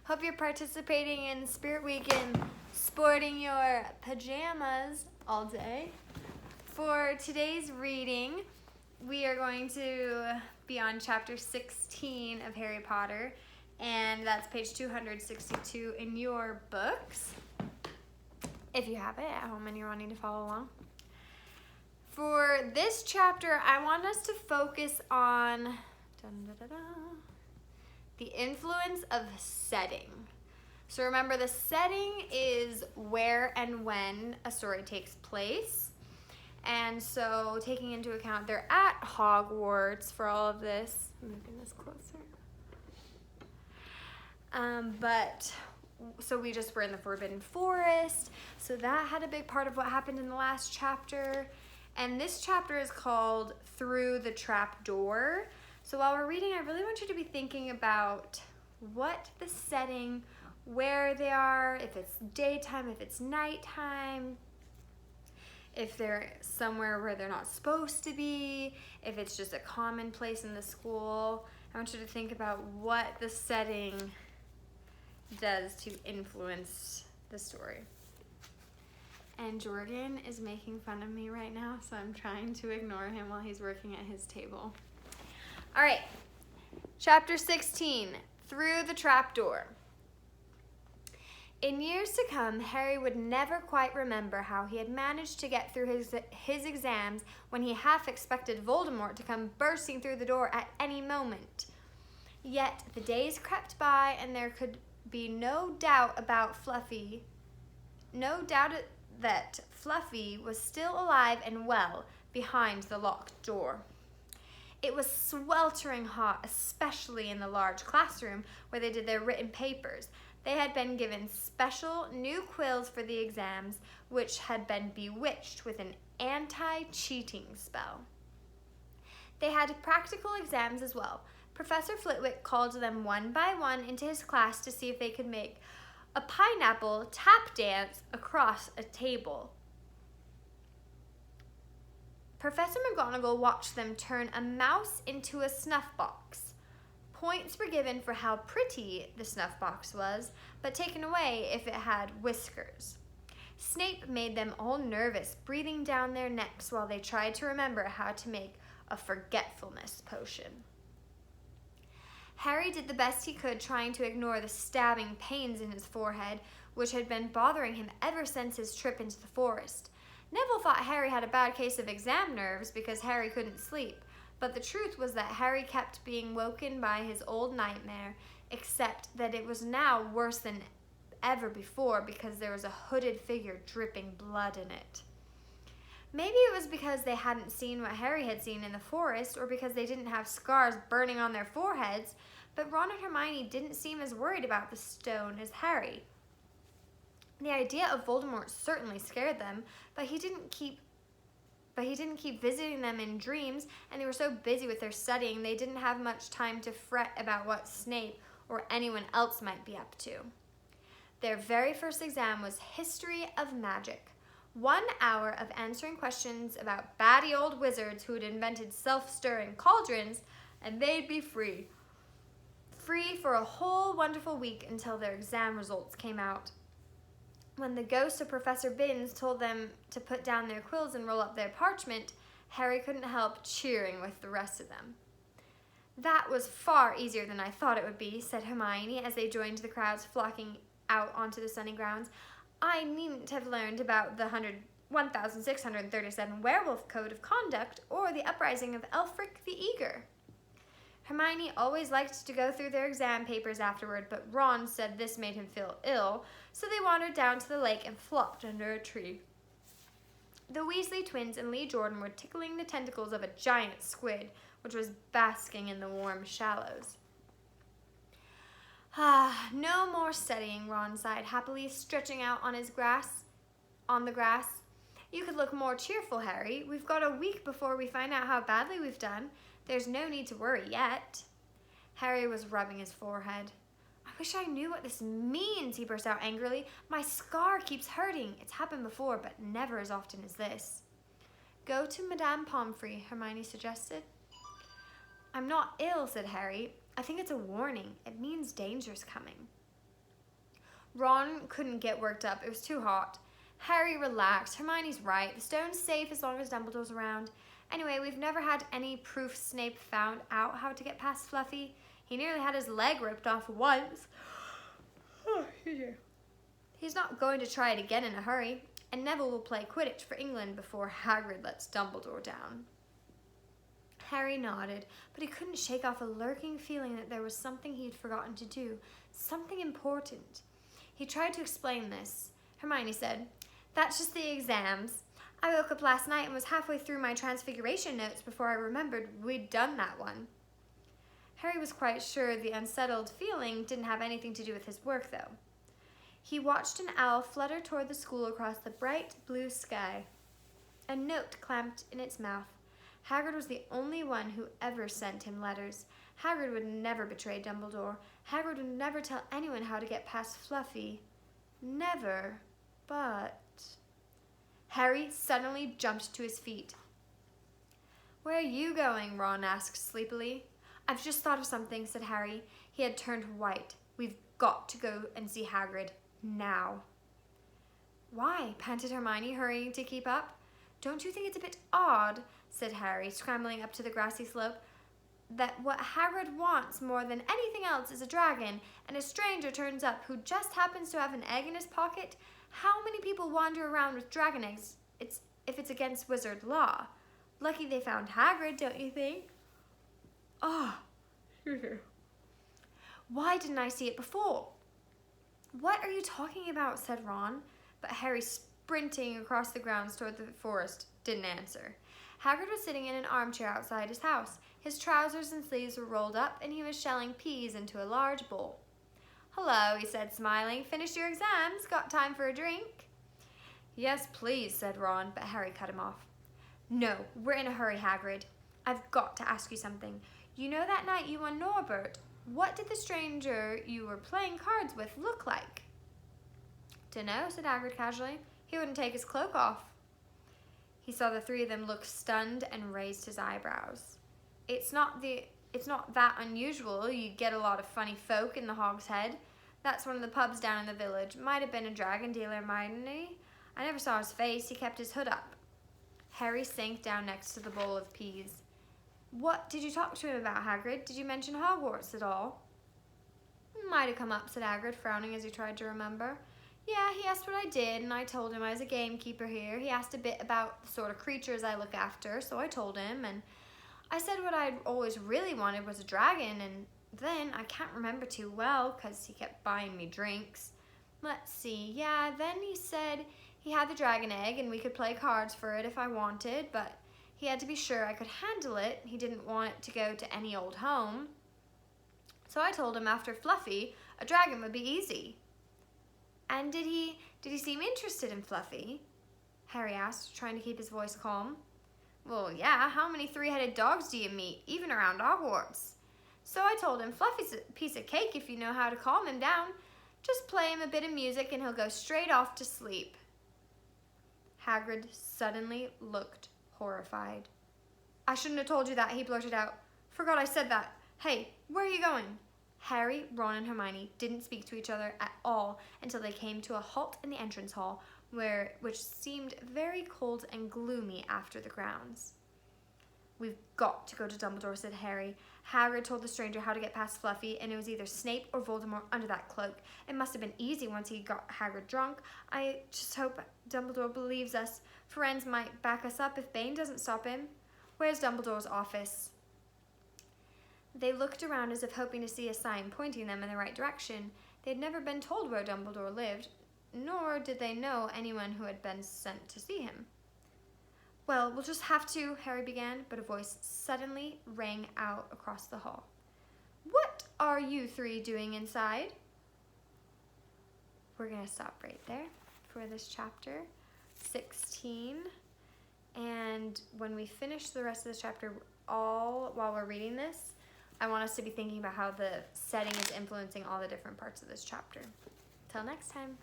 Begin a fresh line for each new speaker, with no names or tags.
Hope you're participating in Spirit Week and sporting your pajamas all day. For today's reading, we are going to be on chapter 16 of Harry Potter, and that's page 262 in your books, if you have it at home and you're wanting to follow along. For this chapter, I want us to focus on the influence of setting. So remember, the setting is where and when a story takes place. And so taking into account they're at Hogwarts for all of this. I'm moving this closer. So we just were in the Forbidden Forest. So that had a big part of what happened in the last chapter. And this chapter is called Through the Trapdoor. So while we're reading, I really want you to be thinking about what the setting, where they are, if it's daytime, if it's nighttime, if they're somewhere where they're not supposed to be, if it's just a common place in the school. I want you to think about what the setting does to influence the story. And Jordan is making fun of me right now, so I'm trying to ignore him while he's working at his table. All right, chapter 16, Through the Trapdoor. In years to come, Harry would never quite remember how he had managed to get through his exams when he half expected Voldemort to come bursting through the door at any moment. Yet the days crept by, and there could be no doubt that Fluffy was still alive and well behind the locked door. It was sweltering hot, especially in the large classroom where they did their written papers. They had been given special new quills for the exams, which had been bewitched with an anti-cheating spell. They had practical exams as well. Professor Flitwick called them one by one into his class to see if they could make a pineapple tap dance across a table. Professor McGonagall watched them turn a mouse into a snuff box. Points were given for how pretty the snuff box was, but taken away if it had whiskers. Snape made them all nervous, breathing down their necks while they tried to remember how to make a forgetfulness potion. Harry did the best he could, trying to ignore the stabbing pains in his forehead, which had been bothering him ever since his trip into the forest. Neville thought Harry had a bad case of exam nerves because Harry couldn't sleep, but the truth was that Harry kept being woken by his old nightmare, except that it was now worse than ever before because there was a hooded figure dripping blood in it. Maybe it was because they hadn't seen what Harry had seen in the forest, or because they didn't have scars burning on their foreheads, but Ron and Hermione didn't seem as worried about the stone as Harry. The idea of Voldemort certainly scared them, but he didn't keep visiting them in dreams, and they were so busy with their studying they didn't have much time to fret about what Snape or anyone else might be up to. Their very first exam was History of Magic. 1 hour of answering questions about batty old wizards who had invented self-stirring cauldrons, and they'd be free. Free for a whole wonderful week until their exam results came out. When the ghost of Professor Binns told them to put down their quills and roll up their parchment, Harry couldn't help cheering with the rest of them. "That was far easier than I thought it would be," said Hermione as they joined the crowds flocking out onto the sunny grounds. "I needn't have learned about the 1637 Werewolf Code of Conduct or the uprising of Elfric the Eager." Hermione always liked to go through their exam papers afterward, but Ron said this made him feel ill, so they wandered down to the lake and flopped under a tree. The Weasley Twins and Lee Jordan were tickling the tentacles of a giant squid, which was basking in the warm shallows. No more studying," Ron sighed happily, stretching out on the grass. "You could look more cheerful, Harry. We've got a week before we find out how badly we've done. There's no need to worry yet." Harry was rubbing his forehead. "I wish I knew what this means," he burst out angrily. "My scar keeps hurting. It's happened before, but never as often as this." "Go to Madame Pomfrey," Hermione suggested. "I'm not ill," said Harry. "I think it's a warning. It means danger's coming." Ron couldn't get worked up. It was too hot. Harry relaxed. Hermione's right. The stone's safe as long as Dumbledore's around. Anyway, we've never had any proof Snape found out how to get past Fluffy. He nearly had his leg ripped off once. He's not going to try it again in a hurry, and Neville will play Quidditch for England before Hagrid lets Dumbledore down. Harry nodded, but he couldn't shake off a lurking feeling that there was something he'd forgotten to do, something important. He tried to explain this. Hermione said, "That's just the exams. I woke up last night and was halfway through my Transfiguration notes before I remembered we'd done that one." Harry was quite sure the unsettled feeling didn't have anything to do with his work, though. He watched an owl flutter toward the school across the bright blue sky. A note clamped in its mouth. Hagrid was the only one who ever sent him letters. Hagrid would never betray Dumbledore. Hagrid would never tell anyone how to get past Fluffy. Never. But... Harry suddenly jumped to his feet. "Where are you going?" Ron asked sleepily. "I've just thought of something," said Harry. He had turned white. "We've got to go and see Hagrid. Now." "Why?" panted Hermione, hurrying to keep up. "Don't you think it's a bit odd," said Harry, scrambling up to the grassy slope, "that what Hagrid wants more than anything else is a dragon, and a stranger turns up who just happens to have an egg in his pocket? How many people wander around with dragon eggs if it's against wizard law? Lucky they found Hagrid, don't you think?" "Ah, why didn't I see it before?" "What are you talking about?" said Ron, but Harry, sprinting across the grounds toward the forest, didn't answer. Hagrid was sitting in an armchair outside his house. His trousers and sleeves were rolled up, and he was shelling peas into a large bowl. "Hello," he said, smiling. "Finished your exams? Got time for a drink?" "Yes, please," said Ron, but Harry cut him off. "No, we're in a hurry, Hagrid. I've got to ask you something. You know that night you won Norbert? What did the stranger you were playing cards with look like?" "Dunno," said Hagrid casually. "He wouldn't take his cloak off." He saw the three of them look stunned and raised his eyebrows. It's not that unusual. You get a lot of funny folk in the Hog's Head. That's one of the pubs down in the village. Might have been a dragon dealer, mightn't he? I never saw his face. He kept his hood up." Harry sank down next to the bowl of peas. "What did you talk to him about, Hagrid? Did you mention Hogwarts at all?" "Might have come up," said Hagrid, frowning as he tried to remember. "Yeah, he asked what I did, and I told him I was a gamekeeper here. He asked a bit about the sort of creatures I look after, so I told him, and I said what I'd always really wanted was a dragon, and then I can't remember too well, 'cause he kept buying me drinks. Let's see, yeah, then he said he had the dragon egg, and we could play cards for it if I wanted, but he had to be sure I could handle it. He didn't want it to go to any old home. So I told him after Fluffy, a dragon would be easy." "And did he seem interested in Fluffy?" Harry asked, trying to keep his voice calm. "Well, yeah, how many three-headed dogs do you meet, even around Hogwarts? So I told him Fluffy's a piece of cake if you know how to calm him down. Just play him a bit of music and he'll go straight off to sleep." Hagrid suddenly looked horrified. "I shouldn't have told you that," he blurted out. "Forgot I said that. Hey, where are you going?" Harry, Ron, and Hermione didn't speak to each other at all until they came to a halt in the entrance hall, which seemed very cold and gloomy after the grounds. "We've got to go to Dumbledore," said Harry. "Hagrid told the stranger how to get past Fluffy, and it was either Snape or Voldemort under that cloak. It must have been easy once he got Hagrid drunk. I just hope Dumbledore believes us. Firenze might back us up if Bane doesn't stop him. Where's Dumbledore's office?" They looked around as if hoping to see a sign pointing them in the right direction. They had never been told where Dumbledore lived, nor did they know anyone who had been sent to see him. "Well, we'll just have to," Harry began, but a voice suddenly rang out across the hall. "What are you three doing inside?" We're going to stop right there for this chapter 16. And when we finish the rest of this chapter, while we're reading this, I want us to be thinking about how the setting is influencing all the different parts of this chapter. Till next time.